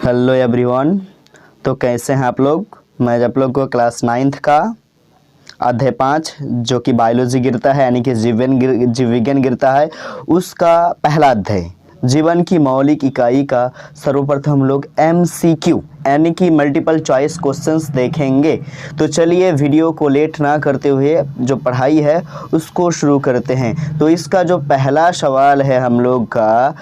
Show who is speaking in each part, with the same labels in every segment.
Speaker 1: Hello everyone. तो कैसे हैं आप लोग। मैं आप लोग को क्लास 9th का अध्याय 5 जो कि बायोलॉजी गिरता है यानी कि जीव विज्ञान गिरता है, उसका पहला अध्याय जीवन की मौलिक इकाई का सर्वप्रथम हम लोग MCQ यानी कि मल्टीपल चॉइस क्वेश्चंस देखेंगे। तो चलिए वीडियो को लेट ना करते हुए जो पढ़ाई है उसको शुरू करते हैं। तो इसका जो पहला सवाल है हम लोग का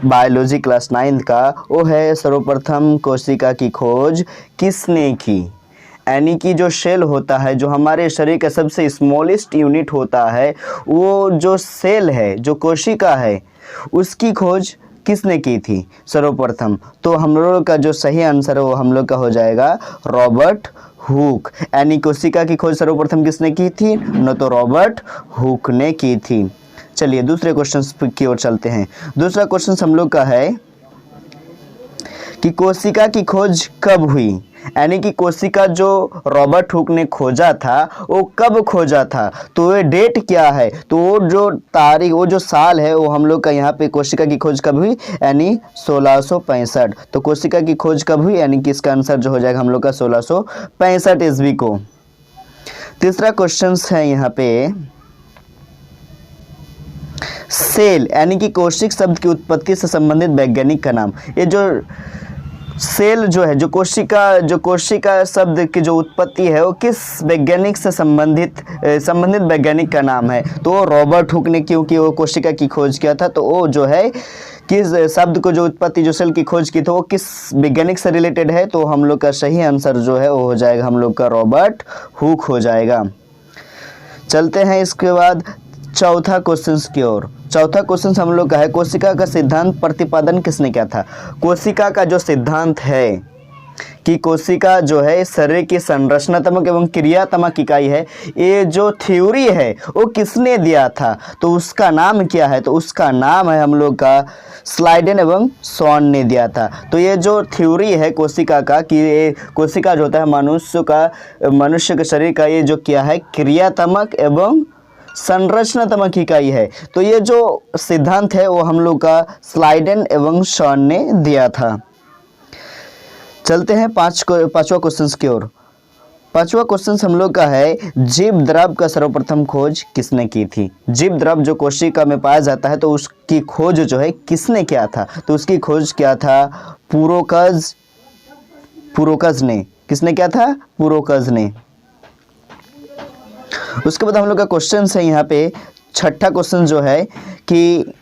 Speaker 1: बायोलॉजी क्लास 9 का, वो है सर्वप्रथम कोशिका की खोज किसने की। यानी कि जो सेल होता है, जो हमारे शरीर का सबसे स्मॉलेस्ट यूनिट होता है, वो जो सेल है, जो कोशिका है, उसकी खोज किसने की थी सर्वप्रथम। तो हम लोग का जो सही आंसर है वो हम लोग का हो जाएगा रॉबर्ट हुक। यानी कोशिका की खोज सर्वप्रथम किसने की थी, न तो रॉबर्ट हुक ने की थी। चलिए दूसरे क्वेश्चन की ओर चलते हैं। दूसरा क्वेश्चन हम लोग का है कि कोशिका की खोज कब हुई। यानी कि कोशिका जो रॉबर्ट हुक ने खोजा था वो कब खोजा था, तो ये डेट क्या है। तो वो जो तारीख, वो जो साल है, वो हम लोग का यहाँ पे कोशिका की खोज कब हुई, यानी 1665। तो कोशिका की खोज कब हुई, यानी कि इसका आंसर जो हो जाएगा हम लोग का 1665 ईस्वी को। तीसरा क्वेश्चन है यहाँ पे सेल यानी कि कोशिक शब्द की उत्पत्ति से संबंधित वैज्ञानिक का नाम। ये जो सेल जो है, जो कोशिका शब्द की जो उत्पत्ति है, वो किस वैज्ञानिक से संबंधित वैज्ञानिक का नाम है। तो रॉबर्ट हुक ने, क्योंकि वो कोशिका की खोज किया था, तो वो जो है किस शब्द को जो उत्पत्ति, जो सेल की खोज की थी, वो किस वैज्ञानिक से रिलेटेड है। तो हम लोग का सही आंसर जो है वो हो जाएगा हम लोग का रॉबर्ट हुक हो जाएगा। चलते हैं इसके बाद चौथा क्वेश्चन की ओर। चौथा क्वेश्चन हम लोग का है कोशिका का सिद्धांत प्रतिपादन किसने किया था। कोशिका का जो सिद्धांत है कि कोशिका जो है शरीर की संरचनात्मक एवं क्रियात्मक इकाई है, ये जो थ्योरी है वो किसने दिया था, तो उसका नाम क्या है। तो उसका नाम है हम लोग का स्लाइडेन एवं सॉन ने दिया था। तो ये जो थ्योरी है कोशिका का, कि ये कोशिका जो होता है मनुष्य के शरीर का, ये जो क्या है क्रियात्मक एवं संरचनात्मक इकाई है। तो ये जो सिद्धांत है वो हम लोग का स्लाइडेन एवं सॉन ने दिया था। चलते हैं पांचवा क्वेश्चन की ओर। पांचवा क्वेश्चन हम लोग का है जीव द्रव का सर्वप्रथम खोज किसने की थी। जीव द्रव जो कोशिका में पाया जाता है, तो उसकी खोज जो है किसने किया था। तो उसकी खोज क्या था, पुरोकज ने। किसने किया था, पुरोकज ने। उसके बाद हम लोग का क्वेश्चन है यहाँ पे छठा क्वेश्चन जो है कि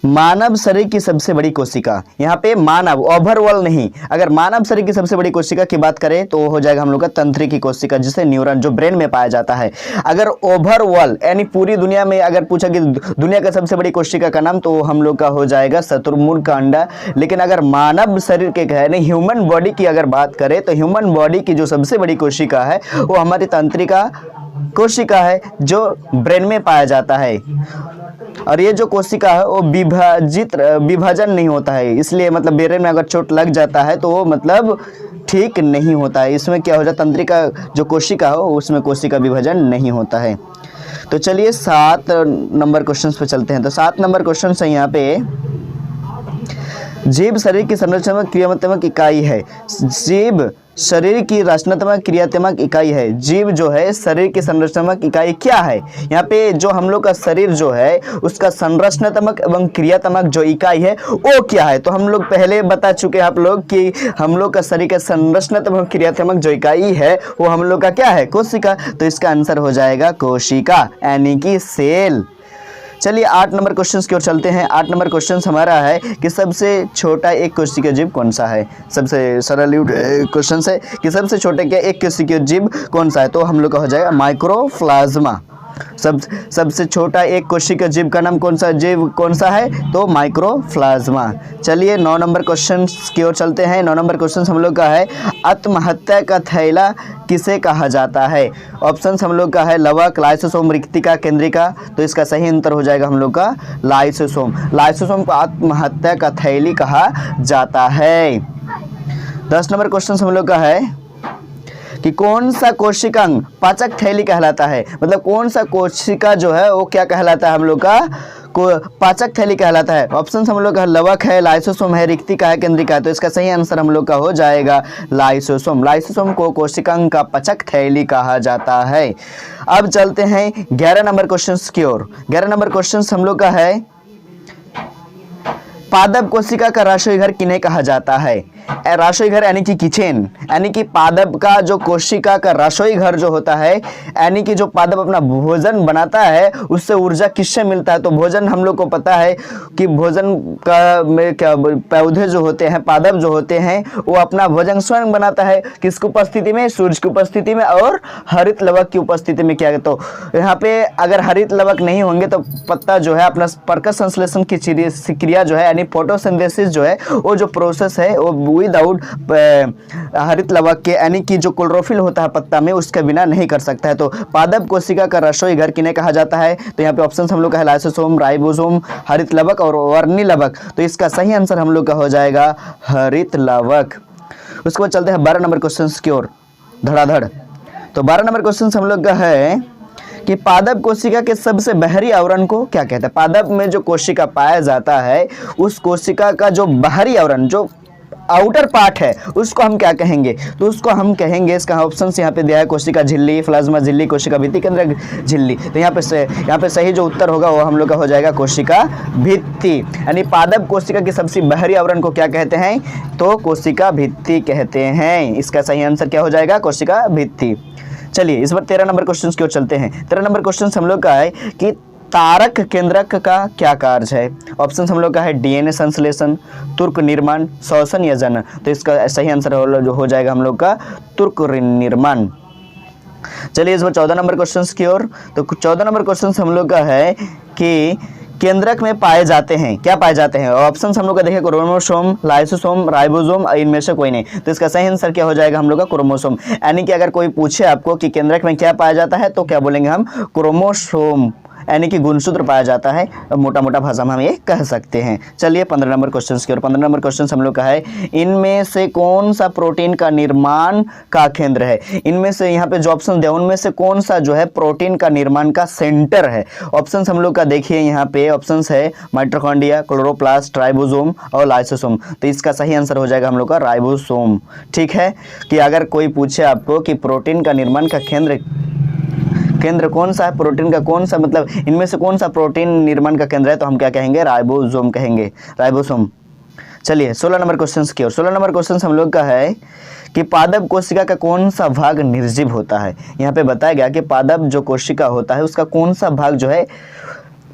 Speaker 1: मानव शरीर की सबसे बड़ी कोशिका। यहाँ पे मानव, ओवरऑल नहीं, अगर मानव शरीर की सबसे बड़ी कोशिका की बात करें तो वो हो जाएगा हम लोग का तंत्रिकी कोशिका, जिसे न्यूरॉन, जो ब्रेन में पाया जाता है। अगर ओवरऑल यानी पूरी दुनिया में अगर पूछा कि दुनिया का सबसे बड़ी कोशिका का नाम, तो हम लोग का हो जाएगा शुतुरमुर्ग का अंडा। लेकिन अगर मानव शरीर के यानी ह्यूमन बॉडी की अगर बात करें, तो ह्यूमन बॉडी की जो सबसे बड़ी कोशिका है वो हमारी तंत्रिका कोशिका है, जो ब्रेन में पाया जाता है। और ये जो कोशिका है वो विभाजन नहीं होता है, इसलिए मतलब ब्रेन में अगर चोट लग जाता है तो वो मतलब ठीक नहीं होता है। इसमें क्या हो जाता है, तंत्रिका जो कोशिका हो उसमें कोशिका विभाजन नहीं होता है। तो चलिए 7 नंबर क्वेश्चन पे चलते हैं। तो 7 नंबर क्वेश्चन है यहाँ पे जीव शरीर की संरचनात्मक क्रियात्मक इकाई है। जीव शरीर की रचनात्मक क्रियात्मक इकाई है। जीव जो है शरीर की संरचनात्मक इकाई क्या है। यहाँ पे जो हम लोग का शरीर जो है उसका संरचनात्मक एवं क्रियात्मक जो इकाई है वो क्या है। तो हम लोग पहले बता चुके हैं आप लोग कि हम लोग का शरीर का संरचनात्मक क्रियात्मक जो इकाई है वो हम लोग का क्या है, कोशिका। तो इसका आंसर हो जाएगा कोशिका यानी कि सेल। चलिए 8 नंबर क्वेश्चन की ओर चलते हैं। 8 नंबर क्वेश्चन हमारा है कि सबसे छोटा एक कोशिकीय जीव कौन सा है। सबसे सरल क्वेश्चन है कि सबसे छोटे के एक कोशिकीय जीव कौन सा है। तो हम लोग का हो जाएगा माइक्रोप्लाज्मा। सबसे छोटा एक कोशिकीय जीव का नाम कौन सा है, तो माइक्रोप्लाज्मा। चलिए 9 नंबर क्वेश्चन की ओर चलते हैं। 9 नंबर क्वेश्चन हम लोग का है आत्महत्या का थैला किसे कहा जाता है। ऑप्शन हम लोग का है लवक, लाइसोसोम, रिक्तिका, केंद्रिका। तो इसका सही उत्तर हो जाएगा हम लोग का लाइसोसोम। लाइसोसोम को आत्महत्या का थैली कहा जाता है। 10 नंबर क्वेश्चन हम लोग का है कि कौन सा कोशिकांग पाचक थैली कहलाता है। मतलब कौन सा कोशिका जो है वो क्या कहलाता है हम लोग का, को पाचक थैली कहलाता है? ऑप्शन हम लोग का लवक है, लाइसोसोम है, रिक्तिका है, केंद्रिका है। तो इसका सही आंसर हम लोग का हो जाएगा लाइसोसोम। लाइसोसोम को कोशिकांग का पाचक थैली कहा जाता है। अब चलते हैं 11 नंबर क्वेश्चन की ओर। 11 नंबर क्वेश्चन हम लोग का है, पादप कोशिका का राशोई घर किन्हें कहा जाता है? राशोई घर यानी कि किचन, यानी कि पादप का जो कोशिका का राशोई घर जो होता है, यानी कि जो पादप अपना भोजन बनाता है उससे ऊर्जा किससे मिलता है? तो भोजन हम लोग को पता है कि भोजन का में क्या पौधे जो होते हैं, पादप जो होते हैं, वो अपना भोजन स्वयं बनाता है। किसकी उपस्थिति में? सूर्य की उपस्थिति में और हरित लवक की उपस्थिति में। क्या तो यहाँ पे अगर हरित लवक नहीं होंगे तो पत्ता जो है अपना प्रकाश संश्लेषण की क्रिया जो है, यानी फोटोसिंथेसिस जो है, वो जो प्रोसेस है वो विदाउट हरित लवक के, यानी कि जो क्लोरोफिल होता है पत्ता में, उसके बिना नहीं कर सकता है। तो पादप कोशिका का रसोई घर किन्हें कहा जाता है? तो यहाँ पे ऑप्शन हम लोग का है लाइसोसोम, राइबोसोम, हरित लवक और वर्णी लवक। तो इसका सही आंसर हम लोग का हो जाएगा हरित लवक। उसके बाद चलते हैं 12 नंबर क्वेश्चन की ओर धड़ाधड़। तो 12 नंबर क्वेश्चन हम लोग का है कि पादप कोशिका के सबसे बाहरी आवरण को क्या कहते हैं? पादप में जो कोशिका पाया जाता है, उस कोशिका का जो बाहरी आवरण, जो आउटर पार्ट है, उसको हम क्या कहेंगे? तो उसको हम कहेंगे, इसका ऑप्शन यहाँ पे दिया है, कोशिका झिल्ली, प्लाज्मा झिल्ली, कोशिका भित्ति, केंद्रक झिल्ली। तो यहाँ पे सही जो उत्तर होगा वो हम लोग का हो जाएगा कोशिका भित्ति। यानी पादप कोशिका की सबसे बाहरी आवरण को क्या कहते हैं? तो कोशिका भित्ति कहते हैं। इसका सही आंसर क्या हो जाएगा? कोशिका भित्ति। चलिए इस बार 13 नंबर क्वेश्चन की ओर चलते हैं। 13 नंबर क्वेश्चन हम लोग का है कि तारक केंद्रक का क्या कार्य है? ऑप्शन हम लोग का है डीएनए संश्लेषण, तुर्क निर्माण, श्वसन या जनन। तो इसका सही आंसर हो जाएगा हम लोग का तुर्क निर्माण। चलिए इस बार 14 नंबर क्वेश्चन की ओर। तो 14 नंबर क्वेश्चन हम लोग का है कि केंद्रक में पाए जाते हैं, क्या पाए जाते हैं? ऑप्शन हम लोग का देखिए, क्रोमोसोम, लाइसोसोम, राइबोसोम, इनमें से कोई नहीं। तो इसका सही आंसर क्या हो जाएगा हम लोग का? क्रोमोसोम। यानी कि अगर कोई पूछे आपको कि केंद्रक में क्या पाया जाता है, तो क्या बोलेंगे हम? क्रोमोसोम, यानी कि गुणसूत्र पाया जाता है। मोटा मोटा भाषा में हम ये कह सकते हैं। चलिए 15 नंबर क्वेश्चन की ओर। 15 नंबर क्वेश्चन हम लोग का है, इनमें से कौन सा प्रोटीन का निर्माण का केंद्र है? इनमें से यहाँ पे जो ऑप्शन दिया उनमें से कौन सा जो है प्रोटीन का निर्माण का सेंटर है? ऑप्शन हम लोग का देखिए, यहाँ पे ऑप्शन है माइटोकॉन्ड्रिया, क्लोरोप्लास्ट, राइबोसोम और लाइसोसोम। तो इसका सही आंसर हो जाएगा हम लोग का राइबोसोम। ठीक है, कि अगर कोई पूछे आपको कि प्रोटीन का निर्माण का केंद्र कौन सा है, प्रोटीन का कौन सा, मतलब इनमें से कौन सा प्रोटीन निर्माण का केंद्र है, तो हम क्या कहेंगे? राइबोसोम कहेंगे, राइबोसोम। चलिए 16 नंबर क्वेश्चन की ओर। 16 नंबर क्वेश्चन हम लोग का है कि पादप कोशिका का कौन सा भाग निर्जीव होता है? यहाँ पे बताया गया कि पादप जो कोशिका होता है उसका कौन सा भाग जो है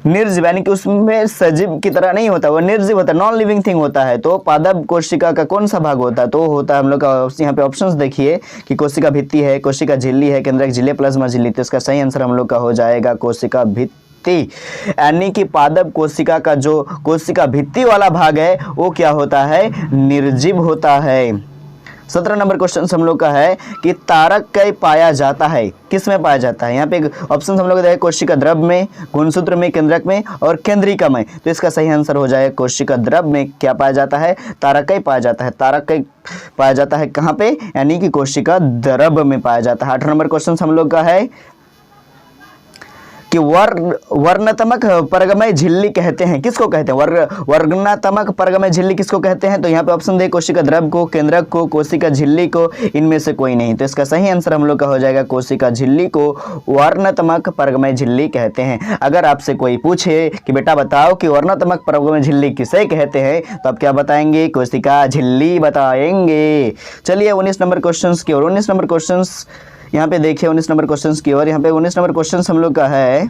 Speaker 1: निर्जीव, यानी कि उसमें सजीव की तरह नहीं होता, वो निर्जीव होता है, नॉन लिविंग थिंग होता है। तो पादप कोशिका का कौन सा भाग होता है? तो होता है हम लोग का, यहाँ पे ऑप्शंस देखिए कि कोशिका भित्ति है, कोशिका झिल्ली है, केंद्रक झिल्ली, प्लाज्मा झिल्ली। तो इसका सही आंसर हम लोग का हो जाएगा कोशिका भित्ति। यानी कि पादप कोशिका का जो कोशिका भित्ति वाला भाग है वो क्या होता है? निर्जीव होता है। 17 नंबर क्वेश्चन हम लोग का है कि तारक कई पाया जाता है, किस में पाया जाता है? यहाँ पे ऑप्शन हम लोग का है, कोशिका द्रव में, गुणसूत्र में, केंद्रक में और केंद्रिका में। तो इसका सही आंसर हो जाएगा कोशिका द्रव में क्या पाया जाता है? तारक कई पाया जाता है। तारक कई पाया जाता है कहाँ पे? यानी कि कोशिका द्रव में पाया जाता है। 18 नंबर क्वेश्चन हम लोग का है कि वर्णात्मक परगमय झिल्ली कहते हैं, किसको कहते हैं? वर्णात्मक परगमय झिल्ली किसको कहते हैं? तो यहाँ पे ऑप्शन दे, कोशिका द्रव को, केंद्रक को, कोशिका झिल्ली को, इनमें से कोई नहीं। तो इसका सही आंसर हम लोग का हो जाएगा कोशिका झिल्ली को वर्णात्मक परगमय झिल्ली कहते हैं। अगर आपसे कोई पूछे कि बेटा बताओ कि वर्णात्मक परगमय झिल्ली किसे कहते हैं, तो आप क्या बताएंगे? कोशिका झिल्ली बताएंगे। चलिए 19 नंबर क्वेश्चन की ओर। 19 नंबर क्वेश्चन यहाँ पे देखिए, 19 नंबर क्वेश्चन की ओर। यहाँ पे 19 नंबर क्वेश्चन हम लोग का है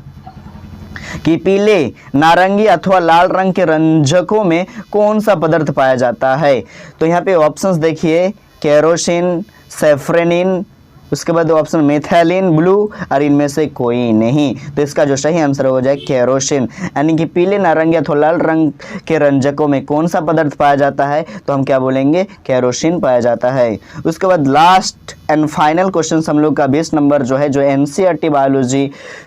Speaker 1: कि पीले, नारंगी अथवा लाल रंग के रंजकों में कौन सा पदार्थ पाया जाता है? तो यहाँ पे ऑप्शंस देखिए, केरोसिन, सैफ्रेनिन, उसके बाद ऑप्शन मेथैलिन ब्लू और इनमें से कोई नहीं। तो इसका जो सही आंसर हो जाए केरोसिन। यानी कि पीले, नारंगी अथवा लाल रंग के रंजकों में कौन सा पदार्थ पाया जाता है? तो हम क्या बोलेंगे? केरोसिन पाया जाता है। उसके बाद लास्ट एंड फाइनल क्वेश्चन हम लोग का 20 नंबर जो है, जो एनसीईआरटी बायोलॉजी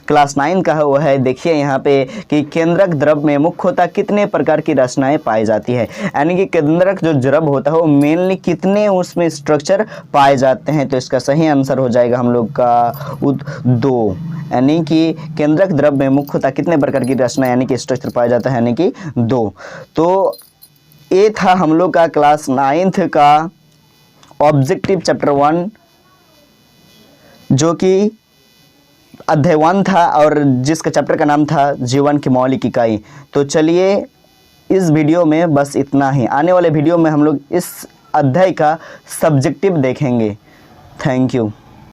Speaker 1: क्लास 9 का है, वो है देखिए यहाँ पे कि केंद्रक द्रव में मुख्यतः कितने प्रकार की रचनाएं पाई जाती है? यानी कि केंद्रक जो द्रव होता है वो मेनली कितने उसमें स्ट्रक्चर पाए जाते हैं? तो इसका सही आंसर आंसर हो जाएगा हम लोग का 2, यानी कि केंद्रक द्रव में मुख्यतः कितने प्रकार की रचना यानी कि स्ट्रक्चर पाया जाता है, यानी कि 2। तो ये था हम लोग का क्लास 9th का ऑब्जेक्टिव चैप्टर 1 जो कि अध्याय 1 था और जिसका चैप्टर का नाम था जीवन की मौलिक इकाई। तो चलिए इस वीडियो में बस इतना ही। आने वाले वीडियो में हम लोग इस अध्याय का सब्जेक्टिव देखेंगे। Thank you.